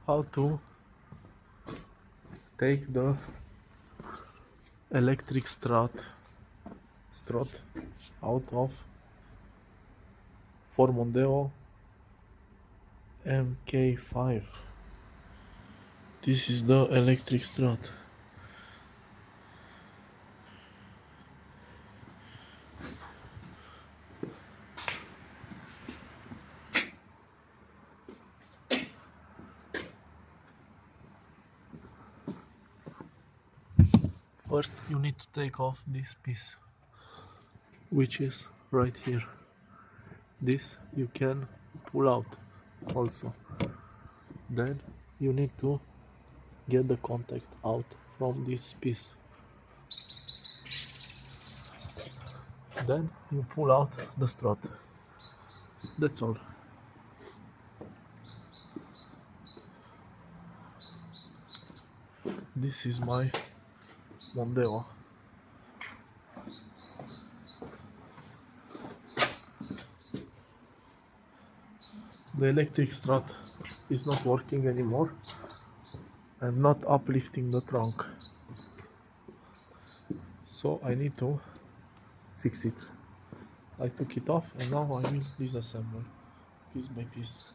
how to take the electric strut out of for Mondeo mk5. This is the electric strut. First you need to take off this piece, which is right here. This you can pull out also. Then you need to get the contact out from this piece. Then you pull out the strut. That's all. This is my Mondeo. The electric strut is not working anymore and not uplifting the trunk. So I need to fix it. I took it off and now I will disassemble piece by piece.